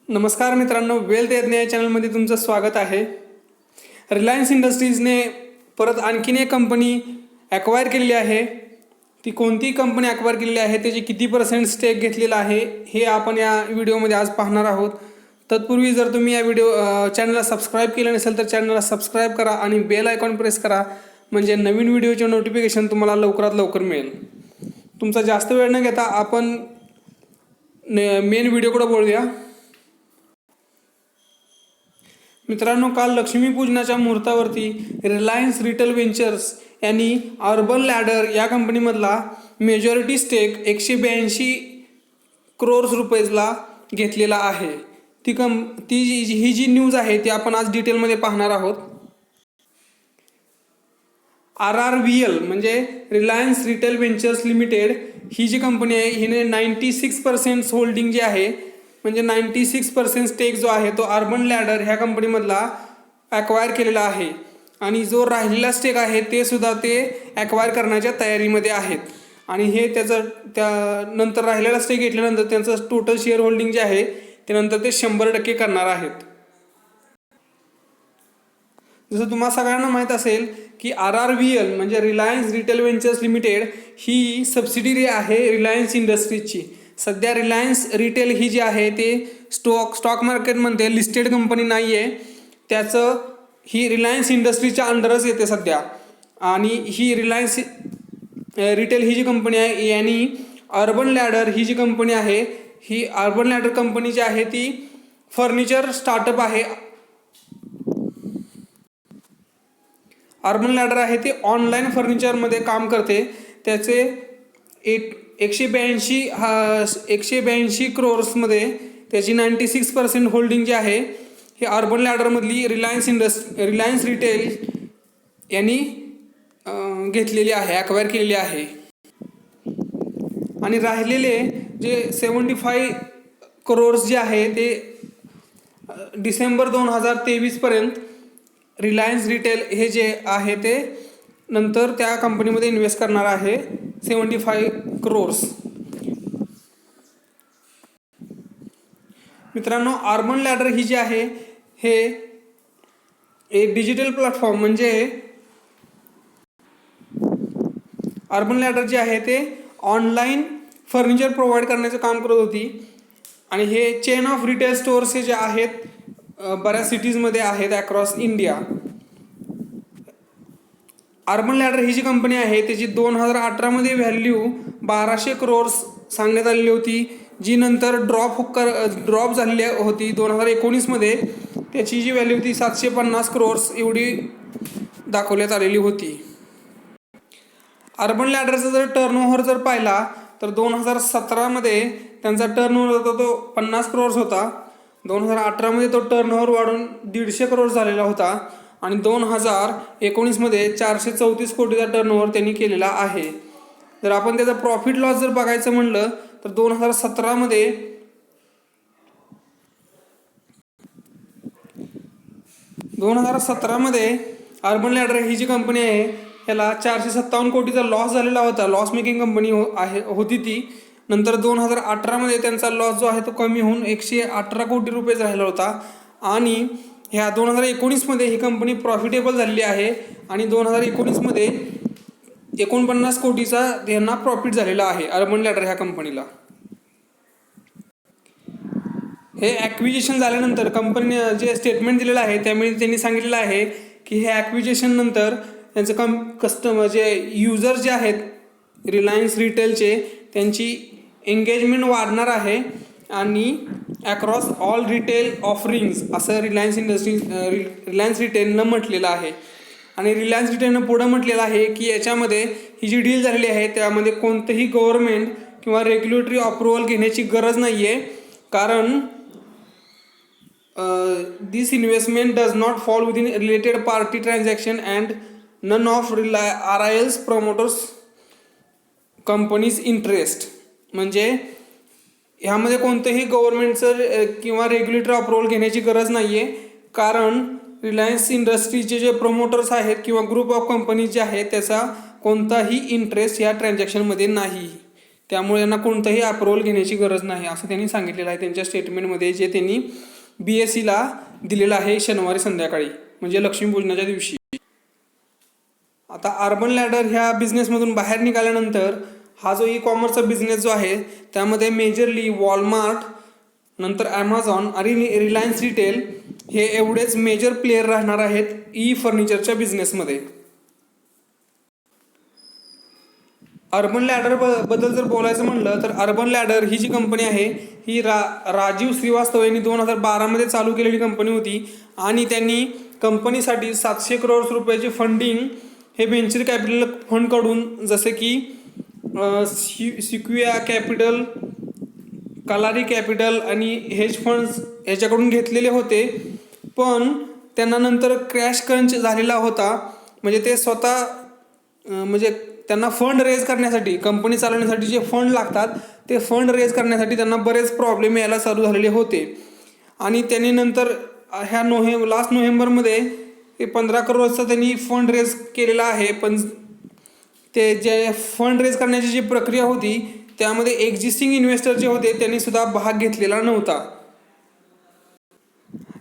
नमस्कार मित्रांनो, वेल्थ यज्ञ या चॅनलमध्ये तुमचं स्वागत आहे. रिलायन्स इंडस्ट्रीजने परत आणखीन एक कंपनी ॲक्वायर केलेली आहे. ती कोणती कंपनी ॲक्वायर केलेली आहे, त्याची किती % स्टेक घेतलेला आहे हे आपण या व्हिडिओमध्ये आज पाहणार आहोत. तत्पूर्वी जर तुम्ही या चॅनलला सबस्क्राईब केलं नसेल तर चॅनलला सबस्क्राईब करा आणि बेल आयकॉन प्रेस करा, म्हणजे नवीन व्हिडिओचे नोटिफिकेशन तुम्हाला लवकरात लवकर मिळेल. तुमचा जास्त वेळ न घेता आपण मेन व्हिडिओकडे बोलूया. मित्रांनो, काल लक्ष्मीपूजनाच्या मुहूर्तावरती रिलायन्स रिटेल व्हेंचर्स यांनी अर्बन लॅडर या कंपनीमधला मेजॉरिटी स्टेक 182 करोड रुपयेला घेतलेला आहे. ही जी न्यूज आहे ती आपण आज डिटेलमध्ये पाहणार आहोत. RRVL म्हणजे रिलायन्स रिटेल व्हेंचर्स लिमिटेड ही जी कंपनी आहे हिने 96% होल्डिंग जी आहे, म्हणजे 96% स्टेक जो आहे तो अर्बन लॅडर ह्या कंपनीमधला ॲक्वायर केलेला आहे. आणि जो राहिलेला स्टेक आहे ते सुद्धा ते ॲक्वायर करण्याच्या तयारीमध्ये आहेत. आणि हे त्यानंतर राहिलेला स्टेक घेतल्यानंतर त्यांचं टोटल शेअर होल्डिंग जे आहे ते नंतर ते 100% करणार आहेत. जसं तुम्हाला सगळ्यांना माहीत असेल की RRVL म्हणजे रिलायन्स रिटेल व्हेंचर्स लिमिटेड ही सबसिडियरी आहे रिलायन्स इंडस्ट्रीजची. सध्या रिलायन्स रिटेल ही जी आहे ते स्टॉक मार्केटमध्ये लिस्टेड कंपनी नाही आहे. ही रिलायन्स इंडस्ट्रीच्या अंडरच येते सध्या. आणि ही रिलायन्स रिटेल ही जी कंपनी आहे यांनी अर्बन लॅडर ही जी कंपनी आहे, ही अर्बन लॅडर कंपनी जी आहे ती फर्निचर स्टार्टअप आहे. अर्बन लॅडर आहे ते ऑनलाईन फर्निचरमध्ये काम करते. त्याचे 182 करोड्समध्ये त्याची 96% होल्डिंग जी आहे ही अर्बन लॅडरमधली रिलायन्स रिटेल यांनी घेतलेली आहे, ॲक्वायर केलेली आहे. आणि राहिलेले जे 75 करोड्स जे आहे ते डिसेंबर 2023 रिलायन्स रिटेल हे जे आहे ते नंतर त्या कंपनीमध्ये इन्व्हेस्ट करणार आहे 75 करोड्स. मित्रांनो, अर्बन लॅडर ही जी आहे हे एक डिजिटल प्लॅटफॉर्म, म्हणजे अर्बन लॅडर जे आहे ते ऑनलाईन फर्निचर प्रोव्हाइड करण्याचं काम करत होती. आणि हे चेन ऑफ रिटेल स्टोअर्स हे जे आहेत बऱ्याच सिटीजमध्ये आहेत अक्रॉस इंडिया. अर्बन लॅडर ही जी कंपनी आहे त्याची 2018 व्हॅल्यू 1200 करोड्स सांगण्यात आलेली होती, जी नंतर ड्रॉप झालेली होती. 2019 त्याची जी व्हॅल्यू होती 750 करोड्स एवढी दाखवण्यात आलेली होती. अर्बन लॅडरचा जर टर्नओव्हर जर पाहिला तर 2017 त्यांचा टर्नओव्हर होता तो 50 करोड्स होता. 2018 तो टर्नओव्हर वाढून 150 करोड झालेला होता. आणि 2019 434 कोटीचा टर्नओव्हर त्यांनी केलेला आहे. जर आपण त्याचा प्रॉफिट लॉस जर बघायचं म्हणलं तर 2017 अर्बन लॅडर ही जी कंपनी आहे याला 457 कोटीचा लॉस झालेला होता. लॉस मेकिंग कंपनी होती ती. नंतर 2018 त्यांचा लॉस जो आहे तो कमी होऊन 118 कोटी रुपये राहिला होता. आणि ह्या 2019 ही कंपनी प्रॉफिटेबल झालेली आहे. आणि 2019 49 कोटीचा यांना प्रॉफिट झालेला आहे अर्बन लॅडर ह्या कंपनीला. हे ॲक्विजिशन झाल्यानंतर कंपनीने जे स्टेटमेंट दिलेलं आहे त्यामुळे त्यांनी सांगितलेलं आहे की हे ॲक्विजिशन नंतर त्यांचं कस्टमर जे युजर जे आहेत रिलायन्स रिटेलचे त्यांची एंगेजमेंट वाढणार आहे. आणि अक्रॉस ऑल रिटेल ऑफरिंग्स असं रिलायन्स रिटेलनं म्हटलेलं आहे. आणि रिलायन्स रिटेलनं पुढं म्हटलेलं आहे की याच्यामध्ये ही जी डील झालेली आहे त्यामध्ये कोणतंही गव्हर्नमेंट किंवा रेग्युलेटरी अप्रुव्हल घेण्याची गरज नाही आहे, कारण this investment does not fall within related party transaction and none of RIL's promoters companies interest. म्हणजे ह्यामध्ये कोणतंही गव्हर्नमेंटचं किंवा रेग्युलेटरी अप्रुव्हल घेण्याची गरज नाही आहे, कारण रिलायन्स इंडस्ट्रीचे जे प्रमोटर्स आहेत किंवा ग्रुप ऑफ कंपनीज जे आहेत त्याचा कोणताही इंटरेस्ट या ट्रान्झॅक्शनमध्ये नाही. त्यामुळे यांना कोणतंही अप्रुव्हल घेण्याची गरज नाही असं त्यांनी सांगितलेलं आहे त्यांच्या स्टेटमेंटमध्ये, जे त्यांनी BSEला दिलेलं आहे शनिवारी संध्याकाळी, म्हणजे लक्ष्मीपूजनाच्या दिवशी. आता अर्बन लॅडर ह्या बिझनेसमधून बाहेर निघाल्यानंतर हा जो ई-कॉमर्सचा बिझनेस जो आहे त्यामध्ये मेजरली वॉलमार्ट, नंतर ॲमेझॉन आणि रिलायन्स रिटेल हे एवढेच मेजर प्लेयर राहणार आहेत ई फर्निचरच्या बिझनेसमध्ये. अर्बन लॅडर बद्दल जर बोलायचं म्हणलं तर अर्बन लॅडर ही जी कंपनी आहे ही राजीव श्रीवास्तव यांनी 2012मध्ये चालू केलेली कंपनी होती आणि त्यांनी कंपनीसाठी 700 करोड रुपयाचे फंडिंग हे व्हेंचर कॅपिटल फंडकडून, जसे की सिक्विया कॅपिटल, कलारी कॅपिटल आणि हेज फंड्स याच्याकडून घेतलेले होते. पण त्यांना नंतर क्रॅश क्रंच झालेला होता, म्हणजे ते स्वतः म्हणजे त्यांना फंड रेज करण्यासाठी, कंपनी चालवण्यासाठी जे फंड लागतात ते फंड रेज करण्यासाठी त्यांना बरेच प्रॉब्लेम यायला चालू झालेले होते. आणि त्यांनी नंतर ह्या लास्ट नोव्हेंबरमध्ये 15 करोडचा त्यांनी फंड रेज केलेला आहे. पण ते जे फंड रेज करण्याची जी प्रक्रिया होती त्यामध्ये एक्झिस्टिंग इन्व्हेस्टर जे होते त्यांनी सुद्धा भाग घेतलेला नव्हता.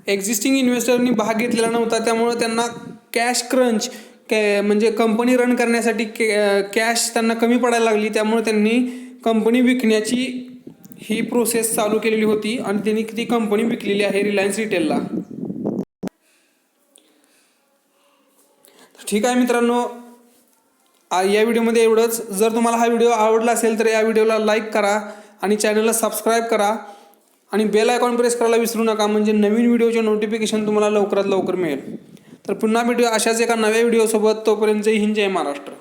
एक्झिस्टिंग इन्व्हेस्टरनी भाग घेतलेला नव्हता, त्यामुळे त्यांना कॅश क्रंच म्हणजे कंपनी रन करण्यासाठी कॅश त्यांना कमी पडायला लागली. त्यामुळे त्यांनी कंपनी विकण्याची ही प्रोसेस चालू केलेली होती आणि त्यांनी ती कंपनी विकलेली आहे रिलायन्स रिटेलला. ठीक आहे मित्रांनो, या व्हिडिओमध्ये एवढंच. जर तुम्हाला हा व्हिडिओ आवडला असेल तर या व्हिडिओला लाईक करा आणि चॅनलला सबस्क्राईब करा आणि बेल आयकॉन प्रेस करायला विसरू नका, म्हणजे नवीन व्हिडिओचे नोटिफिकेशन तुम्हाला लवकरात लवकर मिळेल. तर पुन्हा भेटूया अशाच एका नव्या व्हिडिओसोबत. तोपर्यंत जय हिंद, जय महाराष्ट्र.